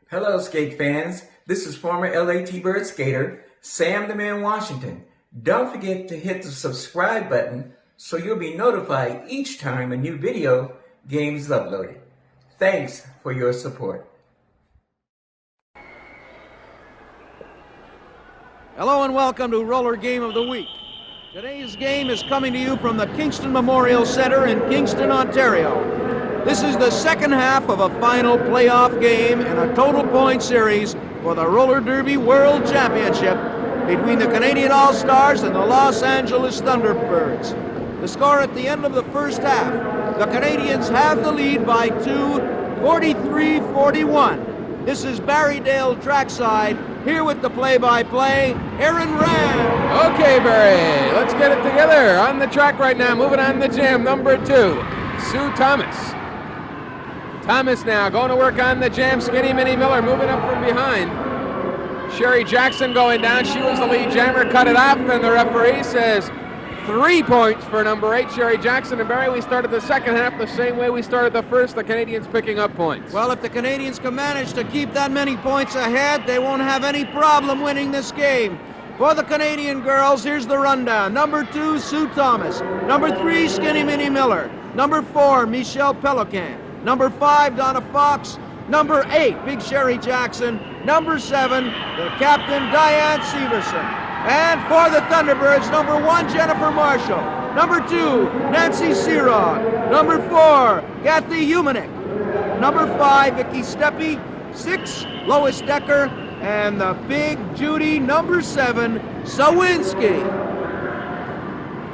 Hello, skate fans. This is former LA T-Bird skater Sam the Man Washington. Don't forget to hit the subscribe button so you'll be notified each time a new video game is uploaded. Thanks for your support. Hello and welcome to Roller Game of the Week. Today's game is coming to you from the Kingston Memorial Center in Kingston, Ontario. This is the second half of a final playoff game in a total point series for the Roller Derby World Championship between the Canadian All-Stars and the Los Angeles Thunderbirds. The score at the end of the first half, the Canadians have the lead by 2, 43-41. This is Barrydale trackside. Here with the play-by-play, Aaron Rand. Okay, Barry, let's get it together. On the track right now, moving on the jam, number 2, Sue Thomas. Thomas now going to work on the jam. Skinny Minnie Miller moving up from behind. Sherry Jackson going down. She was the lead jammer, cut it off, and the referee says 3 points for number 8, Sherry Jackson. And Barry, we started the second half the same way we started the first, the Canadians picking up points. Well, if the Canadians can manage to keep that many points ahead, they won't have any problem winning this game. For the Canadian girls, here's the rundown. Number 2, Sue Thomas. Number 3, Skinny Minnie Miller. Number 4, Michelle Pelican. Number 5, Donna Fox. Number 8, Big Sherry Jackson. Number 7, the captain, Diane Severson. And for the Thunderbirds, number 1, Jennifer Marshall. Number 2, Nancy Searod. Number 4, Kathy Humanik. Number 5, Vicky Steppe. 6, Lois Decker. And the big Judy, number 7, Sawinski.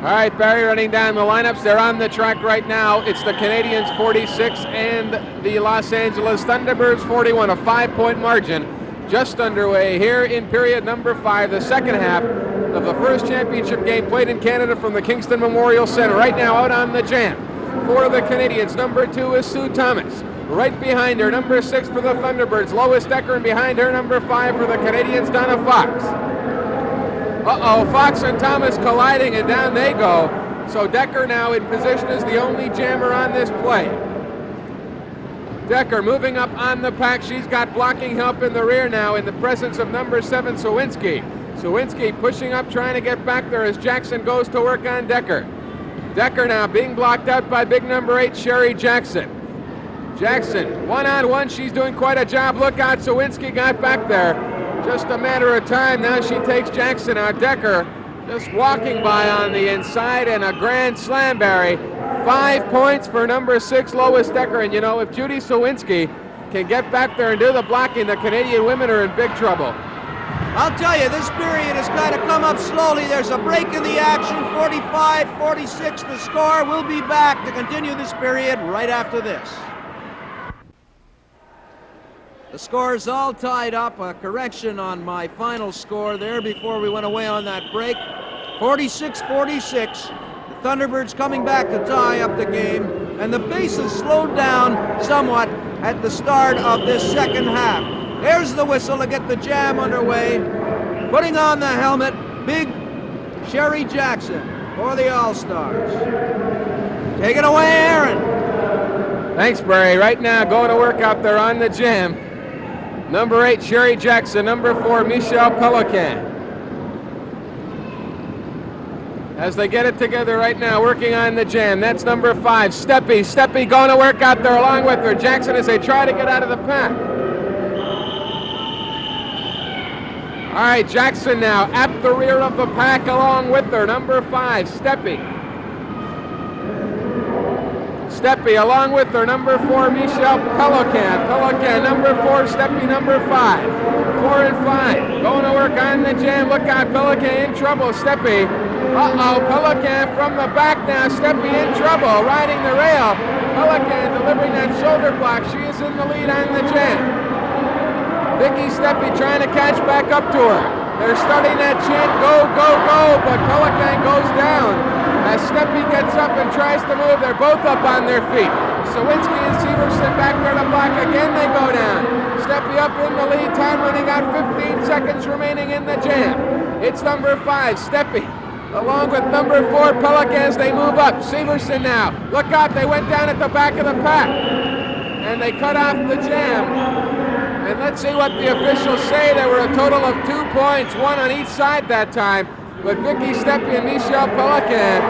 All right, Barry, running down the lineups. They're on the track right now. It's the Canadians 46 and the Los Angeles Thunderbirds 41, a 5-point margin. Just underway here in period number 5, the second half of the first championship game played in Canada from the Kingston Memorial Center. Right now out on the jam for the Canadians, number 2 is Sue Thomas. Right behind her, number 6 for the Thunderbirds, Lois Decker, and behind her, number 5 for the Canadians, Donna Fox. Fox and Thomas colliding, and down they go. So Decker now in position as the only jammer on this play. Decker moving up on the pack. She's got blocking help in the rear now in the presence of number 7, Sawinski. Sawinski pushing up, trying to get back there as Jackson goes to work on Decker. Decker now being blocked out by big number 8, Sherry Jackson. Jackson, one-on-one, she's doing quite a job. Look out, Sawinski got back there. Just a matter of time. Now she takes Jackson out. Decker just walking by on the inside, and a grand slam, Barry. 5 points for number 6, Lois Decker. And you know, if Judy Sawinski can get back there and do the blocking, the Canadian women are in big trouble. I'll tell you, this period has kind of come up slowly. There's a break in the action, 45-46 the score. We'll be back to continue this period right after this. The score's all tied up. A correction on my final score there before we went away on that break. 46-46. The Thunderbirds coming back to tie up the game. And the pace has slowed down somewhat at the start of this second half. There's the whistle to get the jam underway. Putting on the helmet, big Sherry Jackson for the All-Stars. Take it away, Aaron. Thanks, Barry. Right now, going to work out there on the jam. Number 8, Sherry Jackson. Number 4, Michelle Pelican. As they get it together right now, working on the jam. That's number 5, Steppe. Steppe going to work out there along with her. Jackson as they try to get out of the pack. All right, Jackson now at the rear of the pack along with her. Number 5, Steppe. Steppe along with her, number 4, Michelle Pelican. Pelican, number 4, Steppe, number 5. 4 and 5, going to work on the jam. Look out, Pelican in trouble. Steppe, Pelican from the back now. Steppe in trouble, riding the rail. Pelican delivering that shoulder block. She is in the lead on the jam. Vicky Steppe trying to catch back up to her. They're starting that chant, go, go, go, but Pelican goes down. As Steppe gets up and tries to move, they're both up on their feet. Sawinski and Severson back there to block. Again, they go down. Steppe up in the lead, time running out, 15 seconds remaining in the jam. It's number 5, Steppe, along with number 4, Pelican as they move up. Severson now. Look out, they went down at the back of the pack. And they cut off the jam. And let's Let's see what the officials say. There were a total of 2 points, one on each side that time. But Vicky Steppe and Michelle Pelican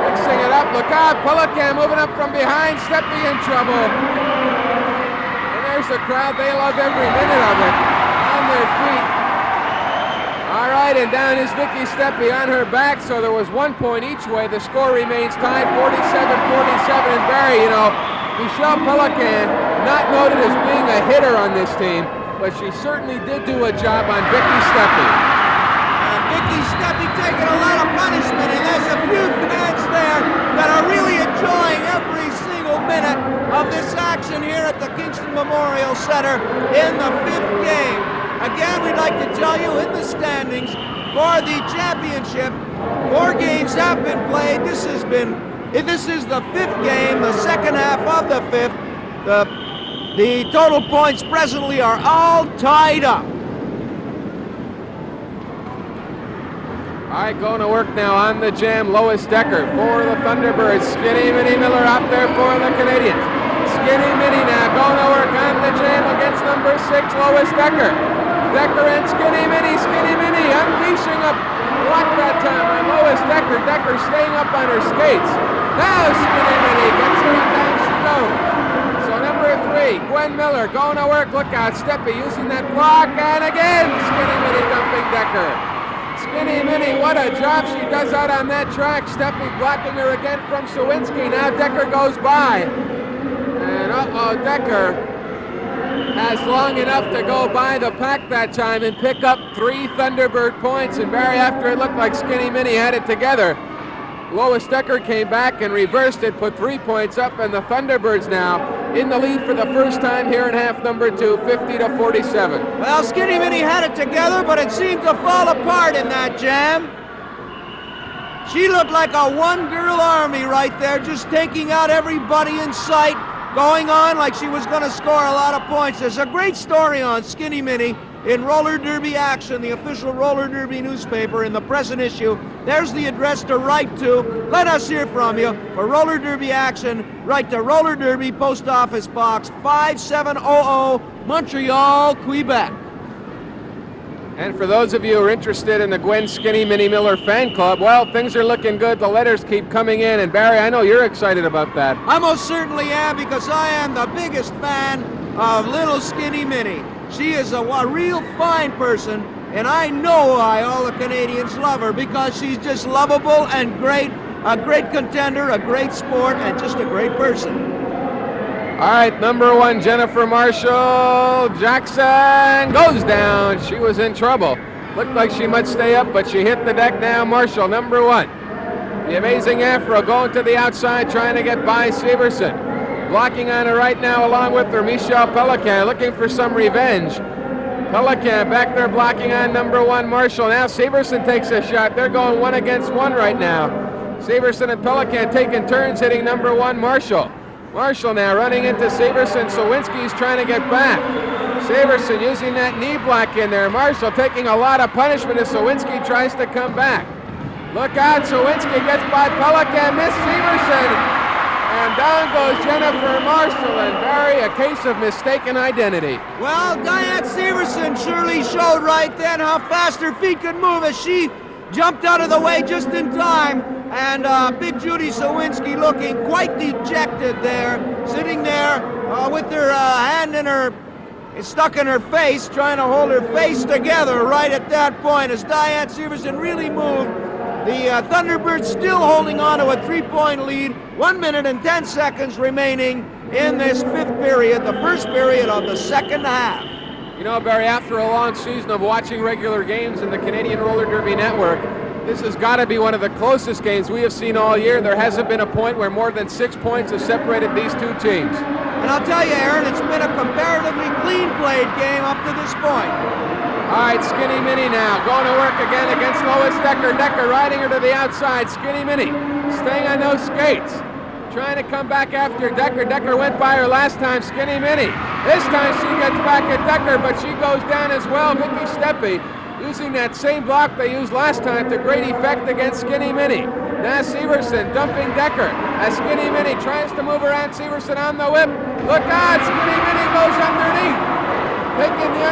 mixing it up. Look out, Pelican moving up from behind. Steppe in trouble. And there's the crowd. They love every minute of it. On their feet. All right, and down is Vicky Steppe on her back, so there was 1 point each way. The score remains tied 47-47. And Barry, you know, Michelle Pelican, not noted as being a hitter on this team, but she certainly did do a job on Vicky Steppe. And Vicky Steppe taking a lot of punishment, and there's a few fans there that are really enjoying every single minute of this action here at the Kingston Memorial Center in the 5th game. Again, we'd like to tell you in the standings for the championship, 4 games have been played. This is the 5th game, the second half of the 5th. The total points presently are all tied up. All right, going to work now on the jam. Lois Decker for the Thunderbirds. Skinny Minnie Miller out there for the Canadians. Skinny Minnie now going to work on the jam against number 6, Lois Decker. Decker and Skinny Minnie unleashing a block that time on Lois Decker. Decker staying up on her skates. Now Skinny Minnie gets her, and down she goes. So number 3, Gwen Miller going to work. Look out, Steppe using that block, and again Skinny Minnie dumping Decker. Skinny Minnie, what a job she does out on that track. Steppe blocking her again from Sawinski. Now Decker goes by. And Decker has long enough to go by the pack that time and pick up 3 Thunderbird points. And Barry, after it looked like Skinny Minnie had it together, Lois Decker came back and reversed it, put 3 points up, and the Thunderbirds now in the lead for the first time here in half number 2, 50-47. Well, Skinny Minnie had it together, but it seemed to fall apart in that jam. She looked like a one-girl army right there, just taking out everybody in sight, going on like she was going to score a lot of points. There's a great story on Skinny Minnie in Roller Derby Action, the official Roller Derby newspaper, in the present issue. There's the address to write to. Let us hear from you. For Roller Derby Action, write to Roller Derby, Post Office Box 5700, Montreal, Quebec. And for those of you who are interested in the Gwen Skinny Minnie Miller fan club, well, things are looking good. The letters keep coming in. And Barry, I know you're excited about that. I most certainly am, because I am the biggest fan of little Skinny Minnie. She is a real fine person, and I know why all the Canadians love her, because she's just lovable and great, a great contender, a great sport, and just a great person. All right, number 1, Jennifer Marshall Jackson goes down. She was in trouble. Looked like she might stay up, but she hit the deck now. Marshall, number 1. The amazing Afro going to the outside, trying to get by Severson. Blocking on her right now along with her, Michelle Pelican, looking for some revenge. Pelican back there blocking on number 1, Marshall. Now Severson takes a shot. They're going 1 against 1 right now. Severson and Pelican taking turns hitting number 1, Marshall. Marshall now running into Severson. Sawinski's trying to get back. Severson using that knee block in there. Marshall taking a lot of punishment as Sawinski tries to come back. Look out, Sawinski gets by Pelican, miss Severson. And down goes Jennifer Marshall, and Barry, a case of mistaken identity. Well, Diane Severson surely showed right then how fast her feet could move as she jumped out of the way just in time. And Big Judy Sawinski looking quite dejected there, sitting there with her hand in her, stuck in her face, trying to hold her face together right at that point as Diane Severson really moved. The Thunderbirds still holding on to a 3-point lead, 1 minute and 10 seconds remaining in this 5th period, the first period of the second half. You know, Barry, after a long season of watching regular games in the Canadian Roller Derby Network, this has got to be one of the closest games we have seen all year. There hasn't been a point where more than 6 points have separated these two teams. And I'll tell you, Aaron, it's been a comparatively clean played game up to this point. All right, Skinny Minnie now going to work again against Lois Decker. Decker riding her to the outside. Skinny Minnie staying on those skates. Trying to come back after Decker. Decker went by her last time. Skinny Minnie. This time she gets back at Decker, but she goes down as well. Vicky Steppe using that same block they used last time to great effect against Skinny Minnie. Now Severson dumping Decker as Skinny Minnie tries to move around Severson on the whip. Look out, Skinny Minnie goes underneath. Taking the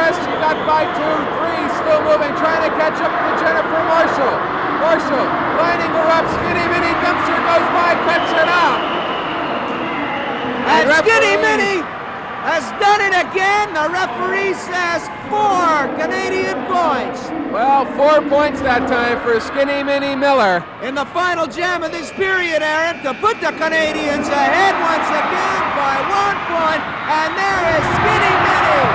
Harris. She got by 2, 3, still moving, trying to catch up to Jennifer Marshall. Marshall lining her up. Skinny Minnie Dempster goes by, cuts it out. And Skinny Minnie has done it again. The referee says 4 Canadian points. Well, 4 points that time for Skinny Minnie Miller. In the final jam of this period, Aaron, to put the Canadians ahead once again by 1 point. And there is Skinny Minnie.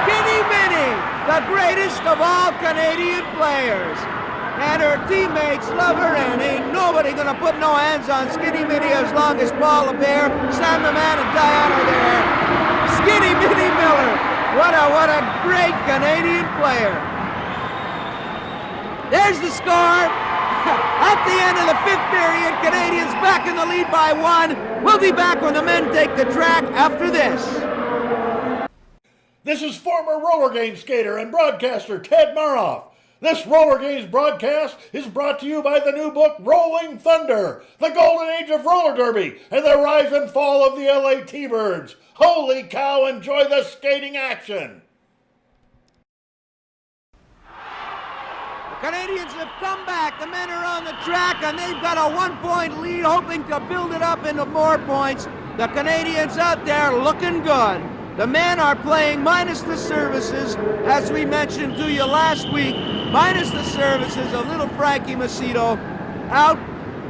Skinny Minnie, the greatest of all Canadian players. And her teammates love her, and ain't nobody gonna put no hands on Skinny Minnie as long as Paul LeBear, Sam the Man, and Diane are there. Skinny Minnie Miller, what a great Canadian player. There's the score. At the end of the 5th period, Canadians back in the lead by 1. We'll be back when the men take the track after this. This is former roller game skater and broadcaster Ted Maroff. This Roller Games broadcast is brought to you by the new book, Rolling Thunder, the golden age of roller derby and the rise and fall of the LA T-Birds. Holy cow, enjoy the skating action. The Canadians have come back. The men are on the track, and they've got a 1-point lead, hoping to build it up into more points. The Canadians out there looking good. The men are playing minus the services, as we mentioned to you last week. Minus the services of little Frankie Macedo out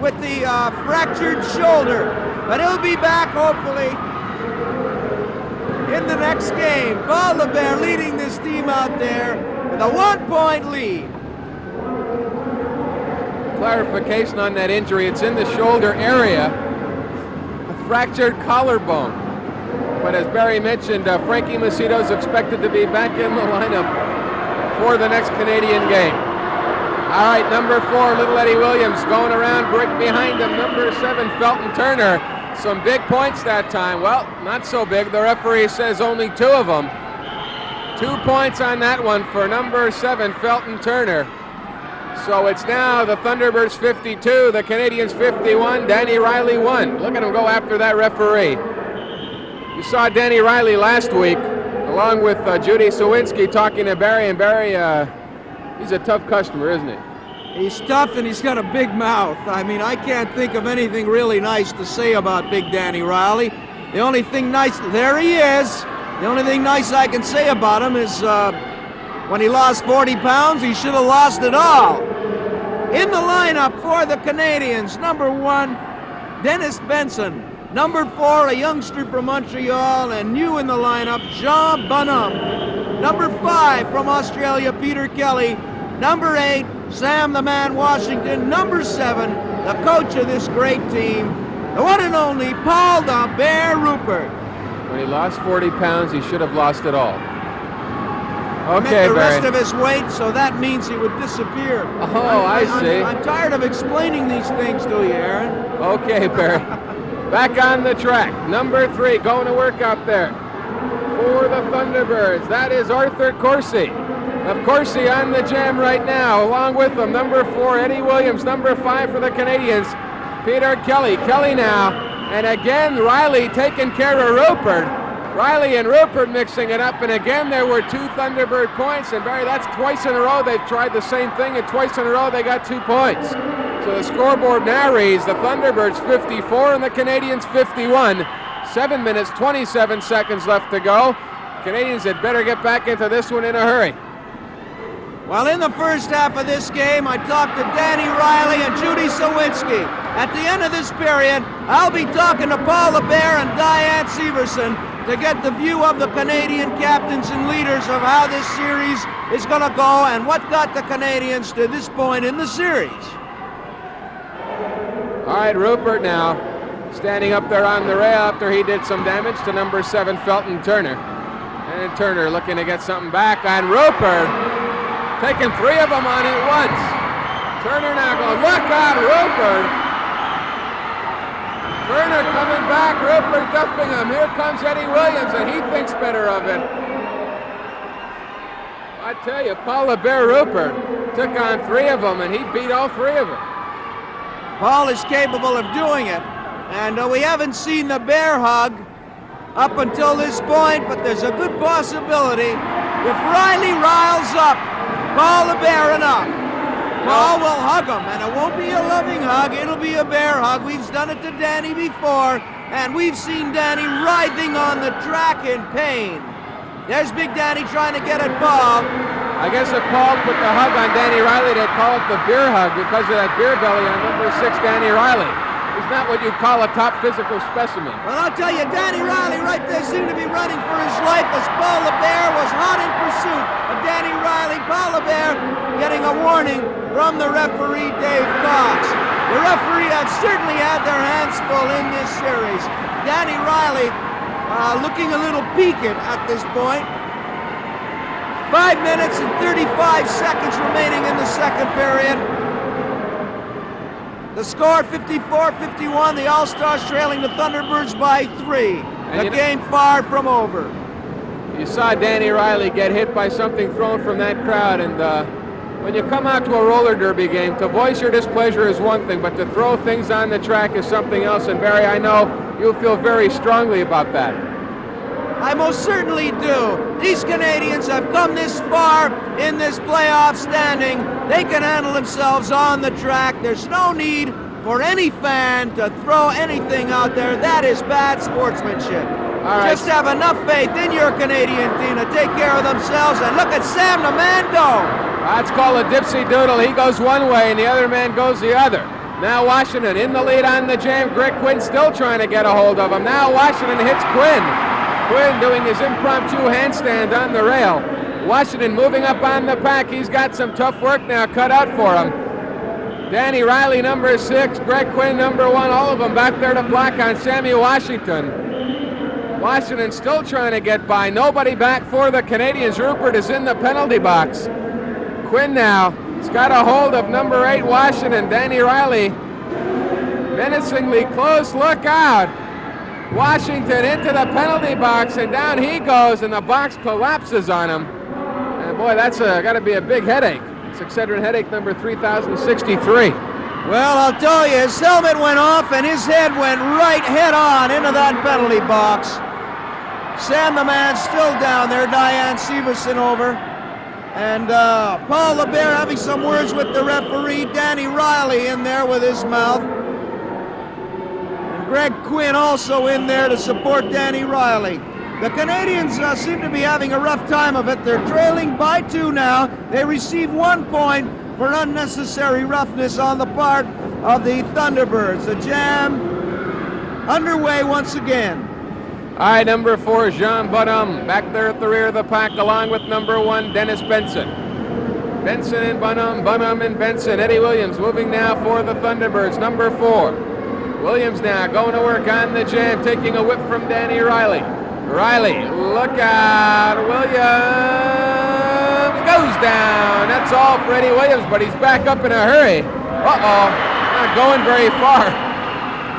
with the fractured shoulder. But he'll be back, hopefully, in the next game. Paul LeBear leading this team out there with a 1-point lead. Clarification on that injury, it's in the shoulder area, a fractured collarbone. But as Barry mentioned, Frankie Macedo is expected to be back in the lineup for the next Canadian game. All right, number 4, Little Eddie Williams going around, break behind him. Number 7, Felton Turner. Some big points that time. Well, not so big. The referee says only 2 of them. 2 points on that one for number 7, Felton Turner. So it's now the Thunderbirds 52, the Canadians 51, Danny Riley 1. Look at him go after that referee. You saw Danny Riley last week, along with Judy Sawinski talking to Barry, and Barry, he's a tough customer, isn't he? He's tough, and he's got a big mouth. I mean, I can't think of anything really nice to say about Big Danny Riley. The only thing nice, there he is. The only thing nice I can say about him is when he lost 40 pounds, he should have lost it all. In the lineup for the Canadians, number 1, Dennis Benson. Number 4, a youngster from Montreal, and new in the lineup, Jean Bonhomme. Number 5, from Australia, Peter Kelly. Number 8, Sam the Man Washington. Number 7, the coach of this great team, the one and only Paul the Bear Rupert. When he lost 40 pounds, he should have lost it all. Okay, the Barry. rest of his weight, so that means he would disappear. Oh, I see. I'm tired of explaining these things to you, Aaron. Okay, Barry. Back on the track. Number 3 going to work out there for the Thunderbirds. That is Arthur Corsi. Of Corsi on the jam right now. Along with him, number 4, Eddie Williams. Number 5 for the Canadians, Peter Kelly. Kelly now. And again, Riley taking care of Rupert. Riley and Rupert mixing it up, and again there were 2 Thunderbird points, and Barry, that's twice in a row they've tried the same thing, and twice in a row they got 2 points. So the scoreboard now reads the Thunderbirds 54 and the Canadians 51. 7 minutes, 27 seconds left to go. Canadians had better get back into this one in a hurry. Well, in the first half of this game, I talked to Danny Riley and Judy Sawinski. At the end of this period, I'll be talking to Paul LeBear and Diane Severson to get the view of the Canadian captains and leaders of how this series is going to go and what got the Canadians to this point in the series. All right, Rupert now standing up there on the rail after he did some damage to number 7, Felton Turner. And Turner looking to get something back on Rupert, taking 3 of them on at once. Turner now going, look out, Rupert. Turner coming back, Rupert dumping him. Here comes Eddie Williams, and he thinks better of it. I tell you, Paul LeBear Rupert took on 3 of them, and he beat all 3 of them. Paul is capable of doing it, and we haven't seen the bear hug up until this point, but there's a good possibility If Riley riles up Paul the Bear enough, Paul will hug him, and it won't be a loving hug, it'll be a bear hug. We've done it to Danny before, and we've seen Danny writhing on the track in pain. There's Big Danny trying to get at Paul. I guess if Paul put the hug on Danny Riley, they'd call it the beer hug because of that beer belly on number 6, Danny Riley. He's not what you'd call a top physical specimen. Well, I'll tell you, Danny Riley right there seemed to be running for his life as Paul the Bear was hot in pursuit of Danny Riley. Paul the Bear getting a warning from the referee, Dave Cox. The referee have certainly had their hands full in this series. Danny Riley looking a little peaked at this point. 5 minutes and 35 seconds remaining in the second period. The score 54-51. The All-Stars trailing the Thunderbirds by 3. The game far from over. You saw Danny Riley get hit by something thrown from that crowd, and when you come out to a roller derby game, to voice your displeasure is one thing, but to throw things on the track is something else. And Barry, I know you feel very strongly about that. I most certainly do. These Canadians have come this far in this playoff standing. They can handle themselves on the track. There's no need for any fan to throw anything out there. That is bad sportsmanship. All right. Just have enough faith in your Canadian team to take care of themselves. And look at Sam the Man go. That's called a dipsy doodle. He goes one way and the other man goes the other. Now Washington in the lead on the jam. Greg Quinn still trying to get a hold of him. Now Washington hits Quinn. Quinn doing his impromptu handstand on the rail. Washington moving up on the pack. He's got some tough work now cut out for him. Danny Riley, number 6. Greg Quinn, number 1. All of them back there to block on Sammy Washington. Washington still trying to get by. Nobody back for the Canadians. Rupert is in the penalty box. Quinn now. He's got a hold of number 8, Washington. Danny Riley menacingly close. Look out. Washington into the penalty box, and down he goes, and the box collapses on him. And boy, that's got to be a big headache. 600 headache number 3063. Well, I'll tell you, his helmet went off, and his head went right head on into that penalty box. Sam the Man still down there, Diane Severson over. And Paul the Bear having some words with the referee, Danny Riley in there with his mouth. Greg Quinn also in there to support Danny Riley. The Canadians seem to be having a rough time of it. They're trailing by 2 now. They receive 1 point for unnecessary roughness on the part of the Thunderbirds. The jam underway once again. All right, number 4, Jean Bonhomme, back there at the rear of the pack, along with number 1, Dennis Benson. Benson and Bonhomme, Bonhomme and Benson. Eddie Williams moving now for the Thunderbirds, number 4. Williams now going to work on the jam, taking a whip from Danny Riley. Riley, look out. Williams goes down. That's all for Eddie Williams, but he's back up in a hurry. Uh-oh, not going very far.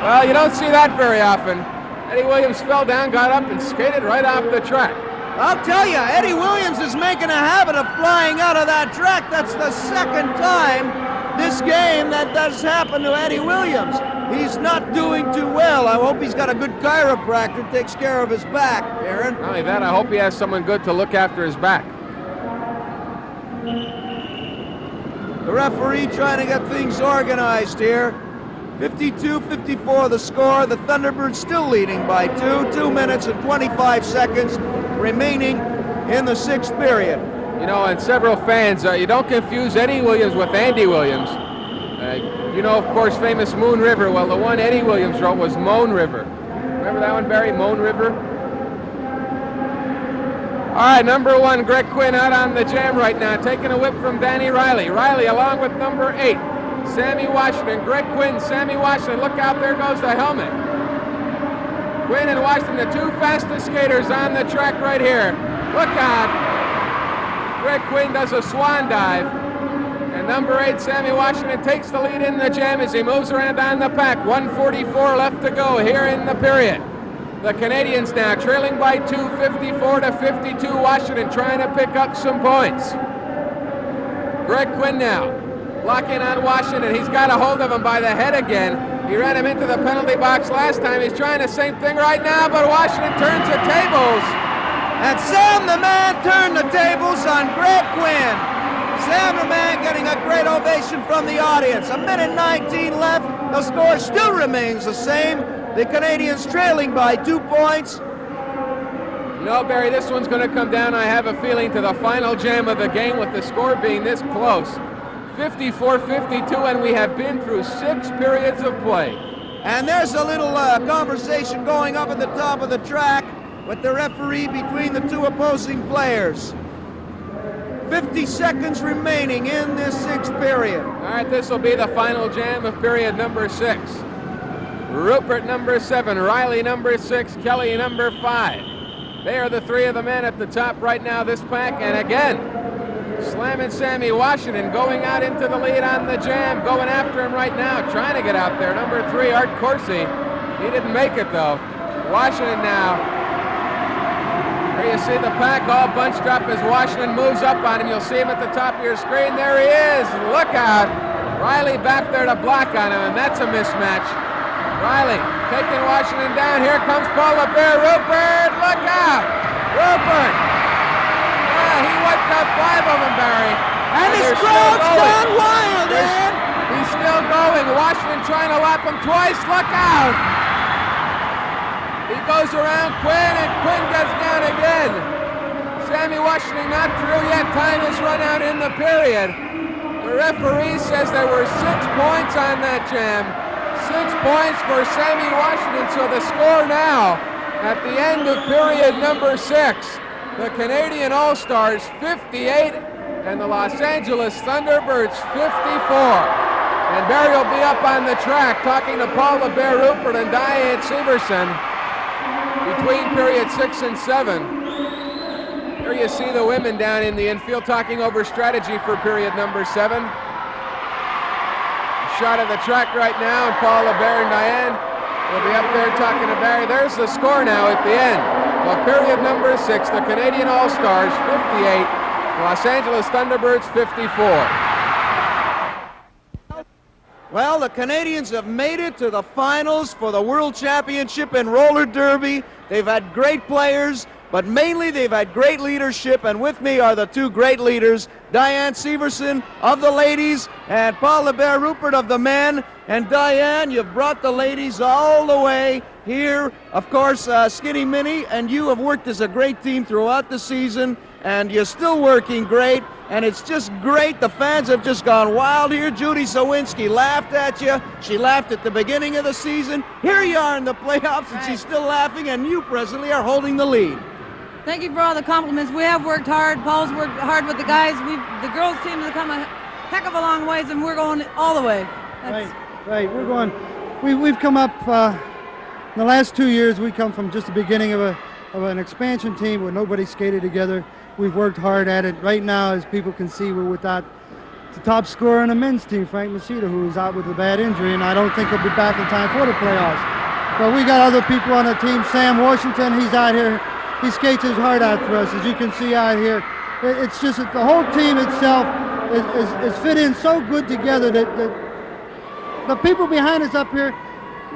Well, you don't see that very often. Eddie Williams fell down, got up, and skated right off the track. I'll tell you, Eddie Williams is making a habit of flying out of that track. That's the second time this game that does happen to Eddie Williams. He's not doing too well. I hope he's got a good chiropractor, takes care of his back, Aaron. Not only that, I hope he has someone good to look after his back. The referee trying to get things organized here. 52-54 the score. The Thunderbirds still leading by 2. 2 minutes and 25 seconds remaining in the 6th period. You know, and several fans, you don't confuse Eddie Williams with Andy Williams. You know, of course, famous Moon River. Well, the one Eddie Williams wrote was Moan River. Remember that one, Barry? Moan River? All right, number 1, Greg Quinn out on the jam right now, taking a whip from Danny Riley. Riley along with number 8, Sammy Washington. Greg Quinn, Sammy Washington. Look out, there goes the helmet. Quinn and Washington, the 2 fastest skaters on the track right here. Look out. Greg Quinn does a swan dive. And number 8, Sammy Washington, takes the lead in the jam as he moves around on the pack. 1:44 left to go here in the period. The Canadians now trailing by 2, 54-52. Washington trying to pick up some points. Greg Quinn now locking on Washington. He's got a hold of him by the head again. He ran him into the penalty box last time. He's trying the same thing right now, but Washington turns the tables. And Sam the Man turned the tables on Greg Quinn. Sam the Man getting a great ovation from the audience. A minute 19 left. The score still remains the same. The Canadians trailing by 2 points. You know, Barry, this one's going to come down, I have a feeling, to the final jam of the game with the score being this close. 54-52, and we have been through 6 periods of play. And there's a little conversation going up at the top of the track with the referee between the two opposing players. 50 seconds remaining in this 6th period. All right, this will be the final jam of period number 6. Rupert number 7, Riley number 6, Kelly number 5. They are the 3 of the men at the top right now, this pack, and again, slamming Sammy Washington, going out into the lead on the jam, going after him right now, trying to get out there. Number 3, Art Corsi. He didn't make it, though. Washington now. There you see the pack all bunched up as Washington moves up on him. You'll see him at the top of your screen. There he is. Look out. Riley back there to block on him, and that's a mismatch. Riley taking Washington down. Here comes Paul LeBear. Rupert, look out. Rupert. He wiped out 5 of them, Barry. And this crowd's gone wild, Ed. He's still going. Washington trying to lap him twice. Look out. He goes around Quinn, and Quinn gets down again. Sammy Washington not through yet. Time is run out in the period. The referee says there were 6 points on that jam. 6 points for Sammy Washington. So the score now at the end of period number 6. The Canadian All-Stars 58 and the Los Angeles Thunderbirds 54. And Barry will be up on the track talking to Paul LeBear Rupert and Diane Severson between period 6 and 7. Here you see the women down in the infield talking over strategy for period number 7. A shot of the track right now, and Paul LeBear and Diane will be up there talking to Barry. There's the score now at the end. Well, period number 6, the Canadian All-Stars 58, Los Angeles Thunderbirds 54. Well, the Canadians have made it to the finals for the World Championship in roller derby. They've had great players, but mainly they've had great leadership, and with me are the 2 great leaders, Diane Severson of the ladies and Paul LeBear Rupert of the men. And Diane, you've brought the ladies all the way here. Of course, Skinny Minnie and you have worked as a great team throughout the season, and you're still working great, and it's just great. The fans have just gone wild here. Judy Sawinski laughed at you. She laughed at the beginning of the season. Here you are in the playoffs, and she's still laughing, and you presently are holding the lead. Thank you for all the compliments. We have worked hard. Paul's worked hard with the guys. The girls team has come a heck of a long ways, and we're going all the way. Right. We're going. We've come up in the last 2 years. We come from just the beginning of an expansion team where nobody skated together. We've worked hard at it. Right now, as people can see, we're without the top scorer in the men's team, Frank Machida, who is out with a bad injury, and I don't think he'll be back in time for the playoffs. But we got other people on the team. Sam Washington, he's out here. He skates his heart out for us, as you can see out here. It's just that the whole team itself is fit in so good together that the people behind us up here,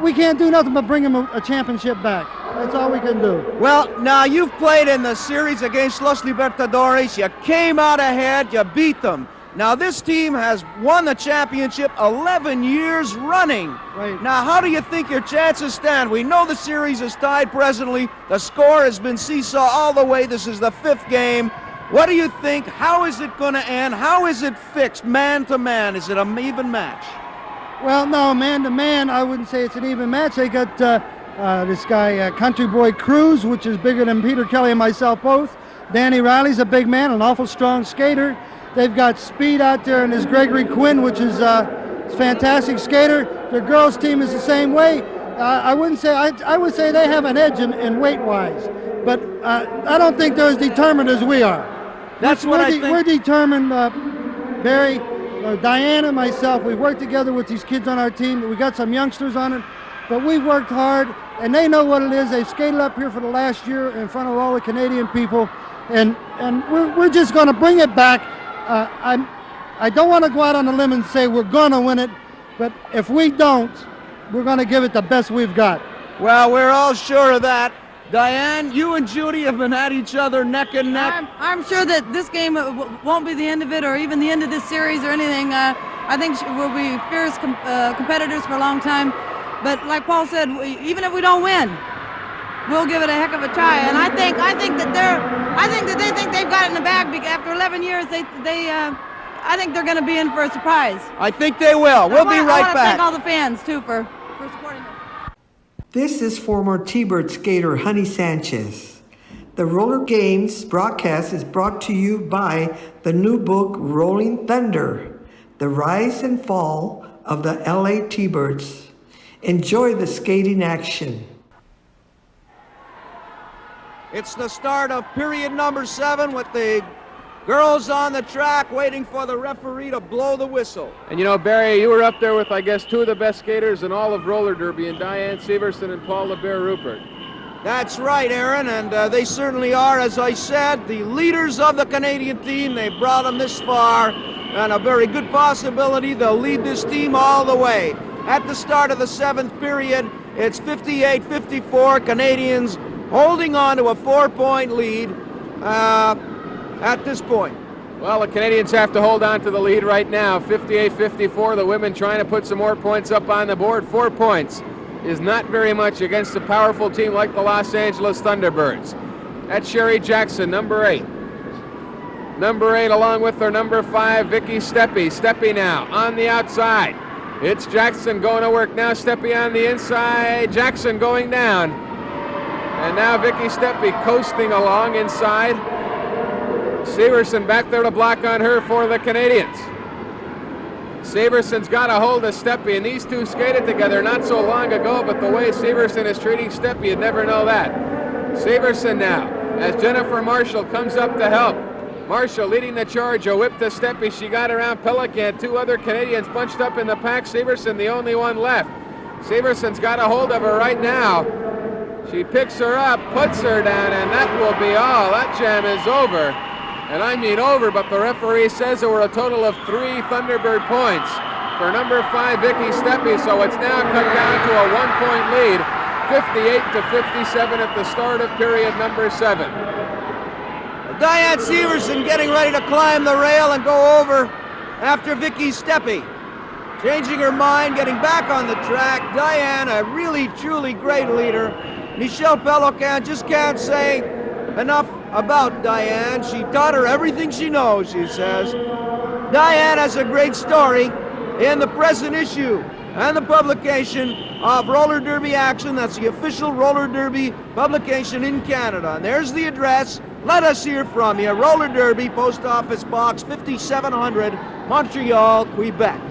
we can't do nothing but bring them a championship back. That's all we can do. Well, now you've played in the series against Los Libertadores. You came out ahead. You beat them. Now this team has won the championship 11 years running. Right. Now how do you think your chances stand? We know the series is tied presently. The score has been seesaw all the way. This is the 5th game. What do you think? How is it going to end? How is it fixed man to man? Is it an even match? Well, no, man to man, I wouldn't say it's an even match. They got this guy, Country Boy Cruz, which is bigger than Peter Kelly and myself both. Danny Riley's a big man, an awful strong skater. They've got speed out there, and there's Gregory Quinn, which is a fantastic skater. The girls' team is the same way. I would say they have an edge in weight-wise, but I don't think they're as determined as we are. That's what I think. We're determined, Barry, Diana and myself. We've worked together with these kids on our team. We got some youngsters on it, but we've worked hard, and they know what it is. They've skated up here for the last year in front of all the Canadian people, and we're just going to bring it back. I don't want to go out on a limb and say we're going to win it, but if we don't, we're going to give it the best we've got. Well, we're all sure of that. Diane, you and Judy have been at each other neck and neck. I'm sure that this game won't be the end of it, or even the end of this series or anything. I think we'll be fierce competitors for a long time. But like Paul said, even if we don't win, we'll give it a heck of a try. And I think that they think they've got it in the bag. After 11 years, I think they're going to be in for a surprise. I think they will. We'll be right I back. thank all the fans too for supporting them. This is former T-Bird skater Honey Sanchez. The Roller Games broadcast is brought to you by the new book Rolling Thunder, The Rise and Fall of the LA T-Birds. Enjoy the skating action. It's the start of period number 7 with the girls on the track waiting for the referee to blow the whistle. And you know, Barry, you were up there with, I guess, 2 of the best skaters in all of roller derby, and Diane Severson and Paul the Bear Rupert. That's right, Aaron, and they certainly are, as I said, the leaders of the Canadian team. They brought them this far, and a very good possibility they'll lead this team all the way. At the start of the 7th period, it's 58-54, Canadians holding on to a 4-point lead at this point. Well, the Canadians have to hold on to the lead right now. 58-54, the women trying to put some more points up on the board. 4 points is not very much against a powerful team like the Los Angeles Thunderbirds. That's Sherry Jackson, number 8. Number 8 along with her number 5, Vicky Steppe. Steppe now on the outside. It's Jackson going to work now. Steppe on the inside. Jackson going down. And now Vicky Steppe coasting along inside. Severson back there to block on her for the Canadians. Severson's got a hold of Steppe, and these two skated together not so long ago, but the way Severson is treating Steppe, you'd never know that. Severson now, as Jennifer Marshall comes up to help. Marshall leading the charge, a whip to Steppe. She got around Pelican. 2 other Canadians bunched up in the pack. Severson, the only one left. Severson's got a hold of her right now. She picks her up, puts her down, and that will be all. That jam is over. And I mean over, but the referee says there were a total of 3 Thunderbird points for number 5, Vicky Steppe, so it's now cut down to a 1-point lead, 58-57 at the start of period number 7. Diane Severson getting ready to climb the rail and go over after Vicky Steppe. Changing her mind, getting back on the track. Diane, a really, truly great leader. Michelle Pelican just can't say enough about Diane. She taught her everything she knows, she says. Diane has a great story in the present issue and the publication of Roller Derby Action. That's the official Roller Derby publication in Canada. And there's the address. Let us hear from you. Roller Derby, Post Office Box 5700, Montreal, Quebec.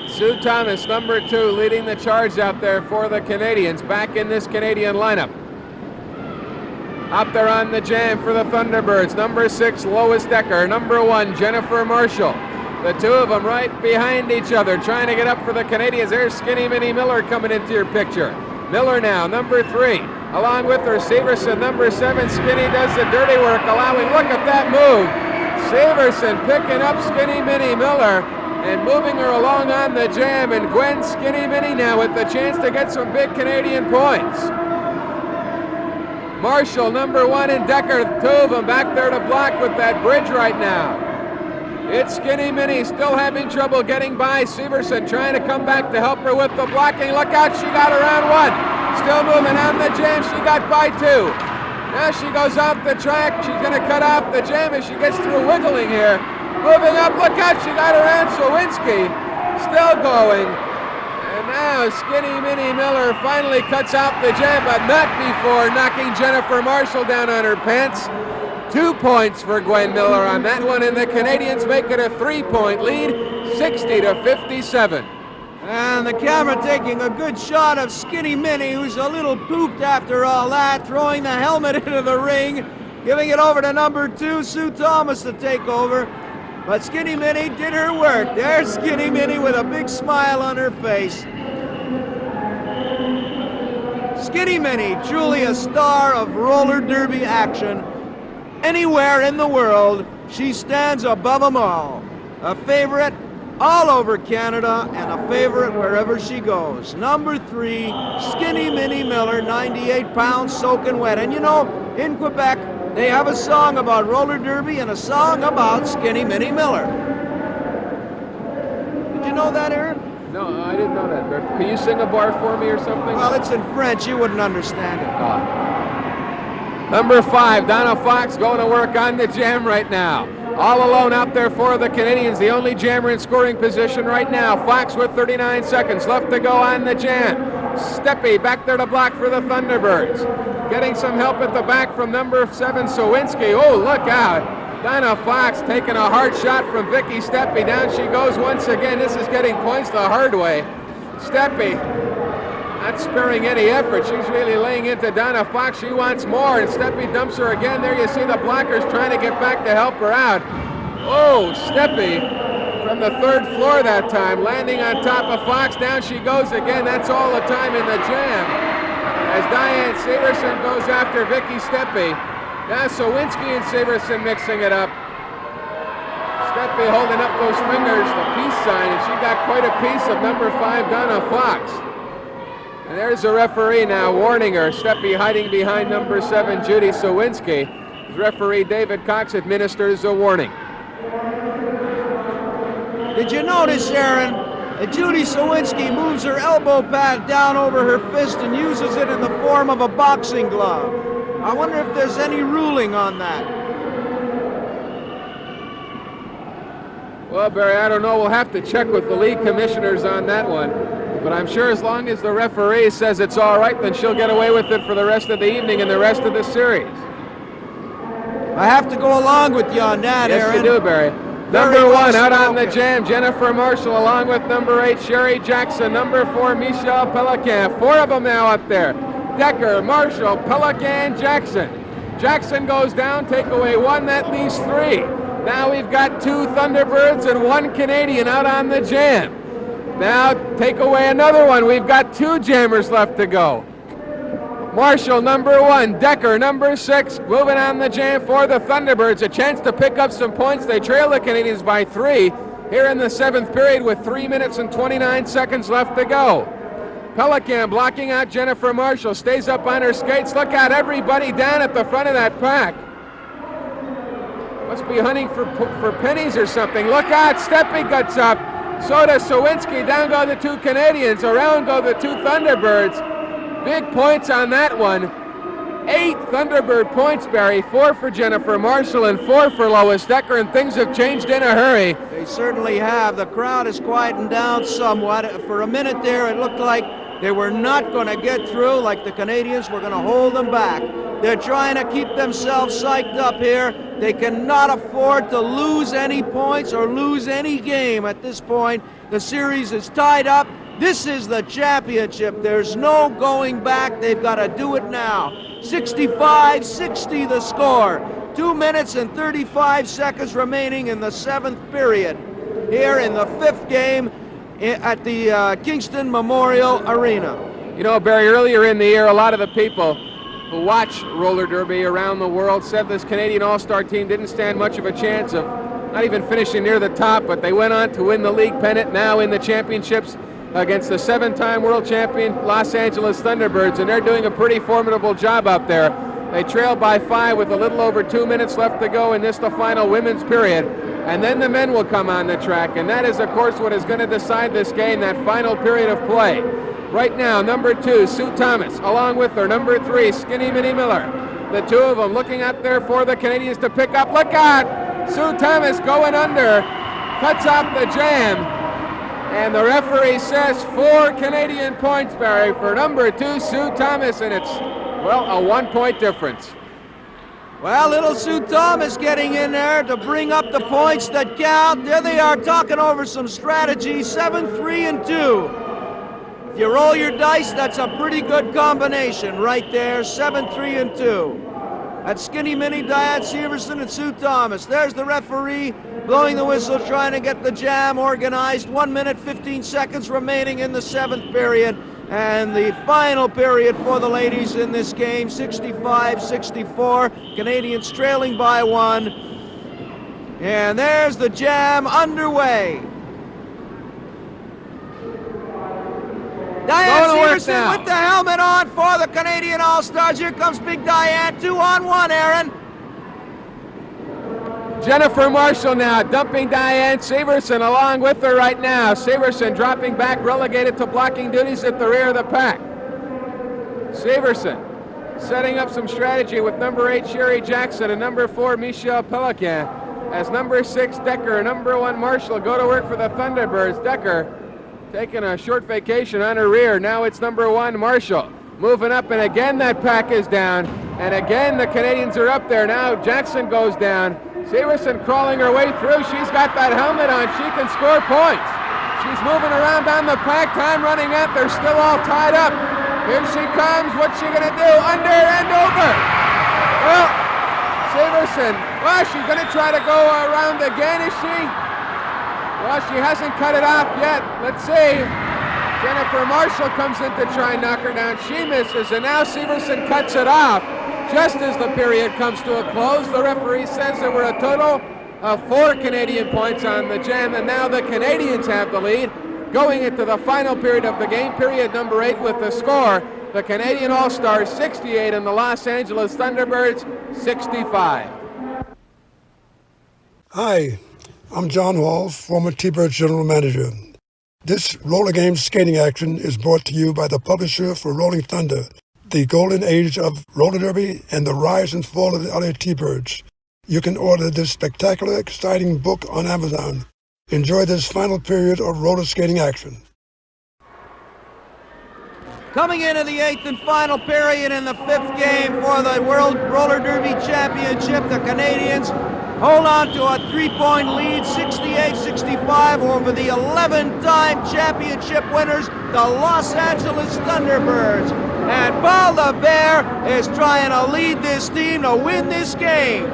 Sue Thomas, number 2, leading the charge out there for the Canadians, back in this Canadian lineup. Out there on the jam for the Thunderbirds, number 6, Lois Decker. Number 1, Jennifer Marshall. The 2 of them right behind each other, trying to get up for the Canadians. There's Skinny Minnie Miller coming into your picture. Miller now, number 3. Along with her, Severson, number 7. Skinny does the dirty work, allowing, look at that move. Severson picking up Skinny Minnie Miller and moving her along on the jam. And Gwen Skinny Minnie now with the chance to get some big Canadian points. Marshall, number 1, and Decker, 2 of them back there to block with that bridge right now. It's Skinny Minnie still having trouble getting by. Severson trying to come back to help her with the blocking. Look out, she got around 1. Still moving on the jam, she got by 2. Now she goes off the track. She's going to cut off the jam as she gets through wiggling here. Moving up, look out, she got around Sawinski. Still going. And now Skinny Minnie Miller finally cuts out the jam, but not before knocking Jennifer Marshall down on her pants. 2 points for Gwen Miller on that one, and the Canadians make it a 3-point lead, 60-57. And the camera taking a good shot of Skinny Minnie, who's a little pooped after all that, throwing the helmet into the ring, giving it over to number 2, Sue Thomas, to take over. But Skinny Minnie did her work. There's Skinny Minnie with a big smile on her face. Skinny Minnie, truly a star of roller derby action. Anywhere in the world, she stands above them all. A favorite all over Canada and a favorite wherever she goes. Number 3, Skinny Minnie Miller, 98 pounds, soaking wet. And you know, in Quebec, they have a song about roller derby and a song about Skinny Minnie Miller. Did you know that, Aaron? No, I didn't know that. Can you sing a bar for me or something? Well, it's in French. You wouldn't understand it. Number 5, Donna Fox going to work on the jam right now. All alone out there for the Canadians, the only jammer in scoring position right now. Fox with 39 seconds left to go on the jam. Steppe back there to block for the Thunderbirds. Getting some help at the back from number 7, Sowinski. Oh, look out. Donna Fox taking a hard shot from Vicky Steppe. Down she goes once again. This is getting points the hard way. Steppe not sparing any effort. She's really laying into Donna Fox. She wants more, and Steppe dumps her again. There you see the blockers trying to get back to help her out. Oh, Steppe from the 3rd floor that time, landing on top of Fox. Down she goes again. That's all the time in the jam. As Diane Severson goes after Vicky Steppe. Now Sowinski and Severson mixing it up. Steppe holding up those fingers, the peace sign, and she got quite a piece of number 5, Donna Fox. And there's the referee now warning her. Steppe hiding behind number 7, Judy Sowinski. Referee David Cox administers a warning. Did you notice, Aaron, that Judy Sowinski moves her elbow pad down over her fist and uses it in the form of a boxing glove? I wonder if there's any ruling on that. Well, Barry, I don't know. We'll have to check with the league commissioners on that one. But I'm sure as long as the referee says it's all right, then she'll get away with it for the rest of the evening and the rest of the series. I have to go along with you on that, yes, Aaron. Yes, you do, Barry. Number 1 out on the jam, Jennifer Marshall, along with number 8, Sherry Jackson. Number 4, Michelle Pelican. 4 of them now up there. Decker, Marshall, Pelican, Jackson. Jackson goes down, take away 1, that leaves 3. Now we've got 2 Thunderbirds and 1 Canadian out on the jam. Now take away another one. We've got 2 jammers left to go. Marshall, number 1. Decker, number 6. Moving on the jam for the Thunderbirds. A chance to pick up some points. They trail the Canadians by 3 here in the 7th period with 3 minutes and 29 seconds left to go. Pelican blocking out Jennifer Marshall. Stays up on her skates. Look at everybody down at the front of that pack. Must be hunting for pennies or something. Look out. Steppe guts up. So does Sowinski. Down go the 2 Canadians. Around go the 2 Thunderbirds. Big points on that one. 8 Thunderbird points, Barry. 4 for Jennifer Marshall and 4 for Lois Decker, and things have changed in a hurry. They certainly have. The crowd has quietened down somewhat. For a minute there, it looked like they were not going to get through, like the Canadians were going to hold them back. They're trying to keep themselves psyched up here. They cannot afford to lose any points or lose any game at this point. The series is tied up. This is the championship. There's no going back. They've got to do it now. 65-60 the score. 2 minutes and 35 seconds remaining in the 7th period here in the 5th game at the Kingston Memorial Arena. You know, Barry, earlier in the year, a lot of the people who watch roller derby around the world said this Canadian All-Star team didn't stand much of a chance of not even finishing near the top, but they went on to win the league pennant, now in the championships against the 7-time world champion Los Angeles Thunderbirds, and they're doing a pretty formidable job out there. They trail by 5 with a little over 2 minutes left to go in this, the final women's period, and then the men will come on the track, and that is, of course, what is going to decide this game, that final period of play. Right now, number 2, Sue Thomas, along with her, number 3, Skinny Minnie Miller. The 2 of them looking out there for the Canadians to pick up. Look out! Sue Thomas going under, cuts off the jam, and the referee says 4 Canadian points, Barry, for number 2, Sue Thomas, and it's, well, a 1-point difference. Well, little Sue Thomas getting in there to bring up the points that count. There they are talking over some strategy, 7-3-2. If you roll your dice, that's a pretty good combination right there, 7-3-2. That's Skinny Minnie, Diane Severson, and Sue Thomas. There's the referee blowing the whistle, trying to get the jam organized. 1 minute, 15 seconds remaining in the 7th period. And the final period for the ladies in this game, 65-64. Canadians trailing by 1. And there's the jam underway. Diane Going to work Severson now. with the helmet on for the Canadian All-Stars. Here comes Big Diane, 2-on-1, Aaron. Jennifer Marshall now dumping Diane Severson along with her right now. Severson dropping back, relegated to blocking duties at the rear of the pack. Severson setting up some strategy with number 8 Sherry Jackson and number 4 Michelle Pelican. As number 6 Decker and number 1 Marshall go to work for the Thunderbirds. Decker taking a short vacation on her rear. Now it's number 1 Marshall moving up, and again that pack is down, and again the Canadians are up there. Now Jackson goes down. Severson crawling her way through. She's got that helmet on. She can score points. She's moving around on the pack. Time running out. They're still all tied up. Here she comes. What's she going to do? Under and over. Well, Severson. Well, she's going to try to go around again, is she? Well, she hasn't cut it off yet. Let's see. Jennifer Marshall comes in to try and knock her down. She misses, and now Severson cuts it off. Just as the period comes to a close, the referee says there were a total of 4 Canadian points on the Jam, and now the Canadians have the lead. Going into the final period of the game, period number 8, with the score, the Canadian All-Stars 68 and the Los Angeles Thunderbirds 65. Hi, I'm John Wall, former T-Birds General Manager. This roller game skating action is brought to you by the publisher for Rolling Thunder, the golden age of roller derby and the rise and fall of the LA T-Birds. You can order this spectacular, exciting book on Amazon. Enjoy this final period of roller skating action. Coming into the 8th and final period in the 5th game for the World Roller Derby Championship, the Canadians hold on to a 3-point lead, 68-65 over the 11-time championship winners, the Los Angeles Thunderbirds. And Paul the Bear is trying to lead this team to win this game.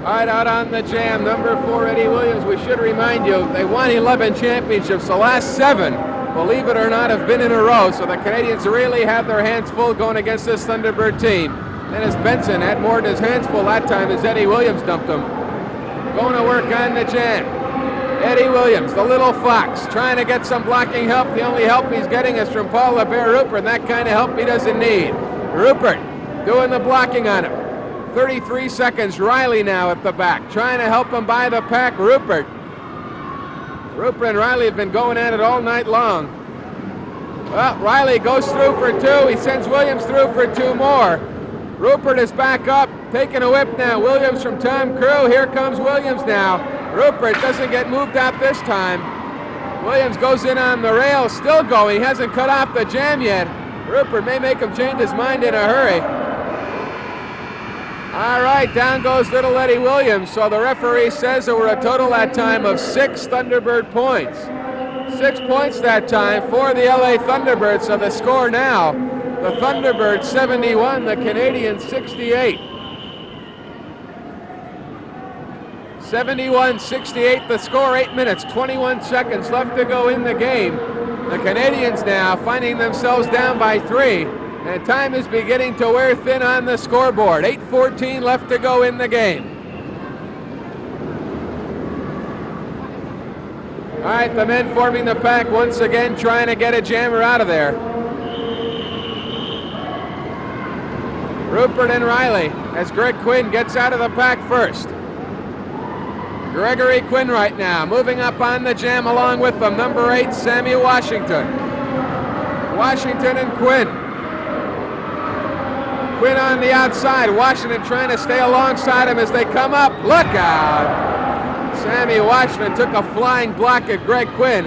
Right out on the Jam, number 4 Eddie Williams. We should remind you, they won 11 championships. The last 7, believe it or not, have been in a row. So the Canadians really have their hands full going against this Thunderbird team. Dennis Benson had more than his hands full that time as Eddie Williams dumped him. Going to work on the Jam. Eddie Williams, the little fox, trying to get some blocking help. The only help he's getting is from Paul the Bear Rupert, and that kind of help he doesn't need. Rupert doing the blocking on him. 33 seconds. Riley now at the back, trying to help him by the pack. Rupert and Riley have been going at it all night long. Well, Riley goes through for 2. He sends Williams through for 2 more. Rupert is back up, taking a whip now. Williams from Tom Crew. Here comes Williams now. Rupert doesn't get moved out this time. Williams goes in on the rail, still going. He hasn't cut off the Jam yet. Rupert may make him change his mind in a hurry. All right, down goes little Eddie Williams. So the referee says there were a total that time of 6 Thunderbird points. 6 points that time for the LA Thunderbirds. So the score now, the Thunderbirds 71, the Canadians 68. 71-68 the score, 8 minutes, 21 seconds left to go in the game. The Canadians now finding themselves down by 3. And time is beginning to wear thin on the scoreboard. 8:14 left to go in the game. All right, the men forming the pack once again, trying to get a jammer out of there. Rupert and Riley as Greg Quinn gets out of the pack first. Gregory Quinn right now, moving up on the Jam along with them. Number 8, Sammy Washington. Washington and Quinn. Quinn on the outside. Washington trying to stay alongside him as they come up. Look out! Sammy Washington took a flying block at Greg Quinn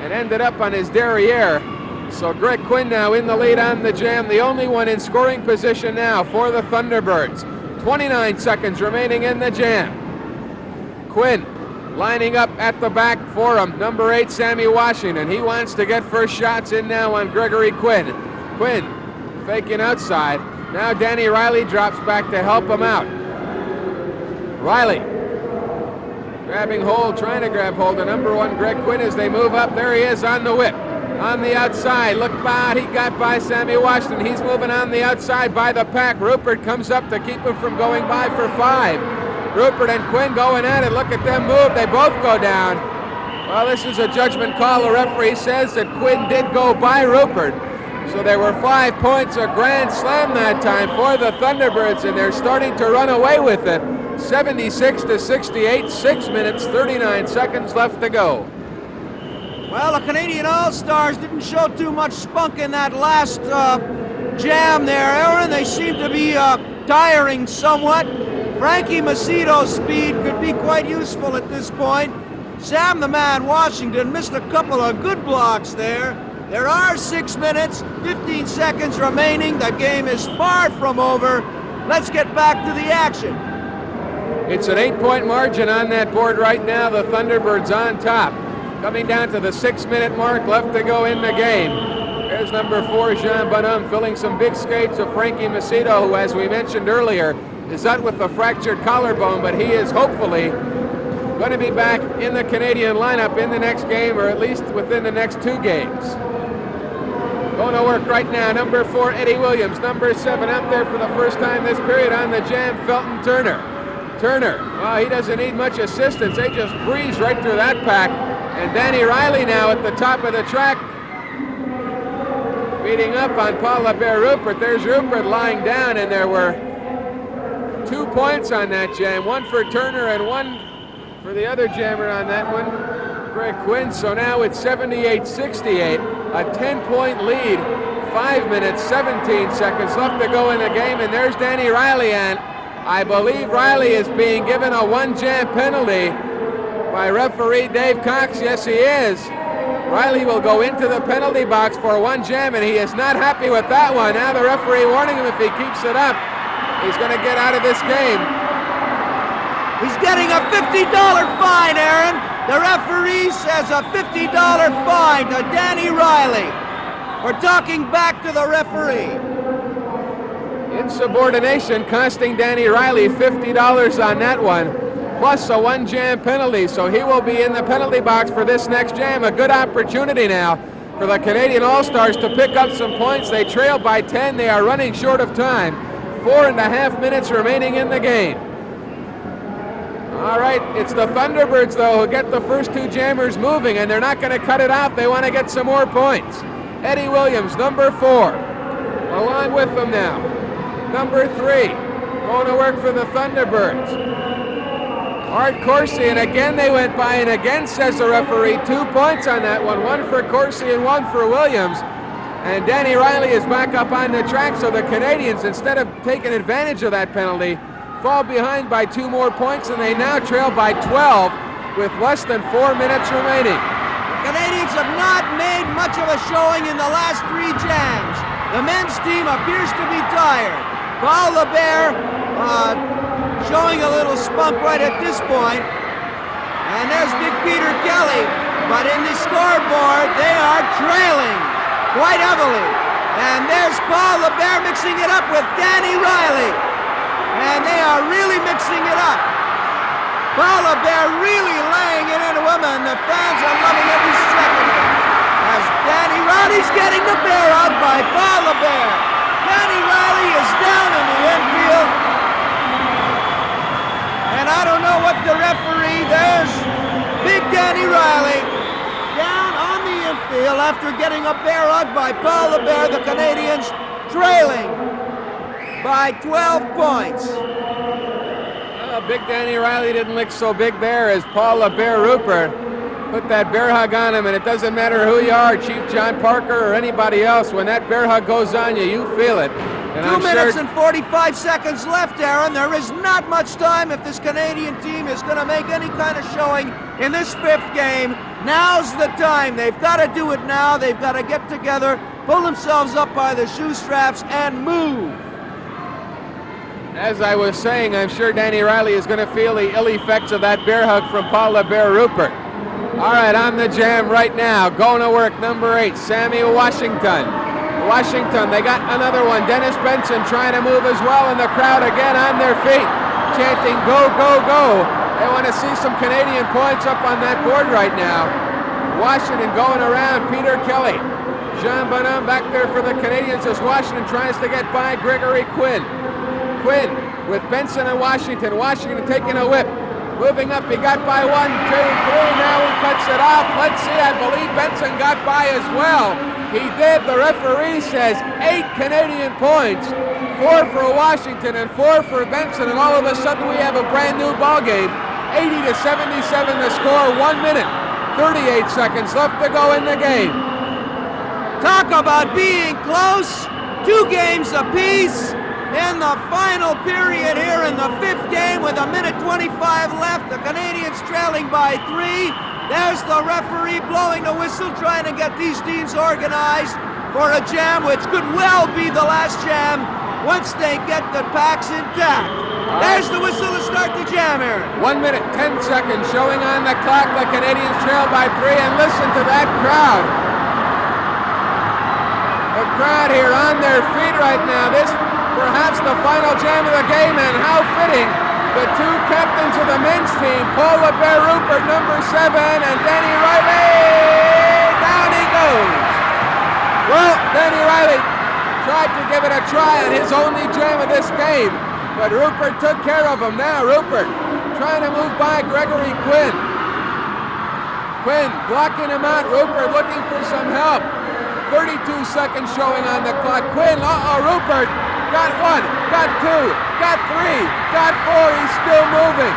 and ended up on his derriere. So Greg Quinn now in the lead on the Jam, the only one in scoring position now for the Thunderbirds. 29 seconds remaining in the Jam. Quinn lining up at the back for him. Number 8, Sammy Washington. He wants to get first shots in now on Gregory Quinn. Quinn faking outside. Now Danny Riley drops back to help him out. Riley grabbing hold, trying to grab hold of number 1, Greg Quinn, as they move up. There he is on the whip. On the outside, look by, he got by Sammy Washington. He's moving on the outside by the pack. Rupert comes up to keep him from going by for 5. Rupert and Quinn going at it. Look at them move. They both go down. Well, this is a judgment call. The referee says that Quinn did go by Rupert. So there were 5 points, a grand slam that time for the Thunderbirds, and they're starting to run away with it. 76-68, 6 minutes, 39 seconds left to go. Well, the Canadian All-Stars didn't show too much spunk in that last jam there, Aaron. They seem to be tiring somewhat. Frankie Macedo's speed could be quite useful at this point. Sam the Man Washington missed a couple of good blocks there. There are 6 minutes, 15 seconds remaining. The game is far from over. Let's get back to the action. It's an 8-point margin on that board right now. The Thunderbirds on top. Coming down to the 6-minute mark, left to go in the game. There's number 4, Jean Bonhomme, filling some big skates of Frankie Macedo, who, as we mentioned earlier, is out with a fractured collarbone, but he is hopefully going to be back in the Canadian lineup in the next game, or at least within the next 2 games. Going to work right now, number 4, Eddie Williams. Number 7, out there for the first time this period on the jam, Felton Turner. Well, he doesn't need much assistance. They just breeze right through that pack. And Danny Riley now at the top of the track, beating up on Paul Lebert-Rupert. There's Rupert lying down, and there were 2 points on that jam, 1 for Turner and 1 for the other jammer on that one, Greg Quinn. So now it's 78-68, a 10-point lead, 5 minutes, 17 seconds left to go in the game, and there's Danny Riley, and I believe Riley is being given a 1-jam penalty by referee Dave Cox. Yes, he is. Riley will go into the penalty box for 1 jam, and he is not happy with that one. Now the referee warning him if he keeps it up, he's going to get out of this game. He's getting a $50 fine, Aaron. The referee says a $50 fine to Danny Riley for talking back to the referee. Insubordination costing Danny Riley $50 on that one, plus a 1-jam penalty. So he will be in the penalty box for this next jam. A good opportunity now for the Canadian All-Stars to pick up some points. They trail by 10. They are running short of time. 4.5 minutes remaining in the game. All right, it's the Thunderbirds, though, who get the first 2 jammers moving, and they're not going to cut it out. They want to get some more points. Eddie Williams, number 4, along with them now. Number 3, going to work for the Thunderbirds. Art Corsi, and again they went by, and again, says the referee, 2 points on that one. 1 for Corsi and 1 for Williams. And Danny Riley is back up on the track, so the Canadians, instead of taking advantage of that penalty, fall behind by 2 more points, and they now trail by 12 with less than 4 minutes remaining. The Canadians have not made much of a showing in the last 3 jams. The men's team appears to be tired. Paul Lebert showing a little spunk right at this point. And there's Big Peter Kelly. But in the scoreboard, they are trailing quite heavily. And there's Paul Lebert mixing it up with Danny Riley. And they are really mixing it up. Paul Lebert really laying it into him, and the fans are loving every second of it. As Danny Riley's getting the bear out by Paul Lebert. Danny Riley is down in the infield. And I don't know what the referee, there's Big Danny Riley down on the infield after getting a bear hug by Paul Lebert. The Canadians trailing by 12 points. Big Danny Riley didn't look so big there as Paul Lebert-Rupert put that bear hug on him, and it doesn't matter who you are, Chief John Parker or anybody else, when that bear hug goes on you, you feel it. And 2 minutes and 45 seconds left, Aaron. There is not much time if this Canadian team is going to make any kind of showing in this 5th game. Now's the time. They've got to do it now. They've got to get together, pull themselves up by the shoe straps, and move. As I was saying, I'm sure Danny Riley is going to feel the ill effects of that bear hug from Paul Lebert-Rupert. All right, on the jam right now, going to work, number 8, Sammy Washington. They got another one. Dennis Benson trying to move as well, and the crowd again on their feet, chanting, go, go, go. They want to see some Canadian points up on that board right now. Washington going around, Peter Kelly. Jean Bonhomme back there for the Canadians as Washington tries to get by Gregory Quinn with Benson and Washington. Washington taking a whip Moving up, he got by 1, 2, 3. Now he cuts it off. Let's see, I believe Benson got by as well. He did. The referee says 8 Canadian points, 4 for Washington and 4 for Benson, and all of a sudden we have a brand new ball game. 80-77 the score, 1 minute, 38 seconds left to go in the game. Talk about being close. 2 games apiece in the final period here in the 5th game with 1:25 left. The Canadians trailing by 3. There's the referee blowing the whistle, trying to get these teams organized for a jam, which could well be the last jam once they get the packs intact. There's the whistle to start the jam here. 1 minute, 10 seconds showing on the clock. The Canadians trail by 3, and listen to that crowd. The crowd here on their feet right now. This perhaps the final jam of the game, and how fitting. The 2 captains of the men's team, Paul LeBert Rupert, number 7, and Danny Riley. Down he goes. Well, Danny Riley tried to give it a try on his only jam of this game, but Rupert took care of him. Now Rupert trying to move by Gregory Quinn. Quinn blocking him out. Rupert looking for some help. 32 seconds showing on the clock. Quinn, Rupert got 1, got 2, got 3, got 4. He's still moving.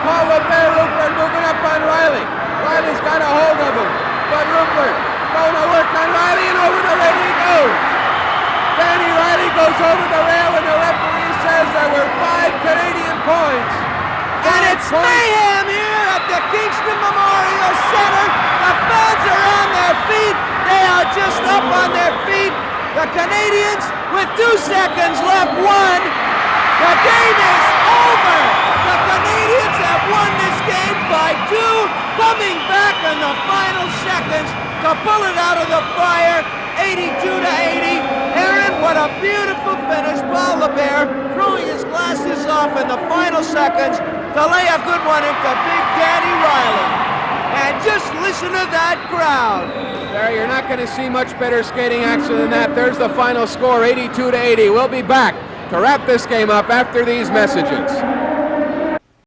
Paul LeBert Rupert moving up on Riley. Riley's got a hold of him, but Rupert going to work on Riley, and over the rail he goes. Danny Riley goes over the rail, and the referee says there were 5 Canadian points. And it's mayhem here at the Kingston Memorial Center. The fans are on their feet. They are just up on their feet. The Canadians, with 2 seconds left, won. The game is over. The Canadians have won this game by 2, coming back in the final seconds to pull it out of the fire, 82-80. Aaron, what a beautiful finish. Paul LeBert throwing his glasses off in the final seconds to lay a good one into big Danny Riley. And just listen to that crowd. There, you're not going to see much better skating action than that. There's the final score, 82-80. We'll be back to wrap this game up after these messages.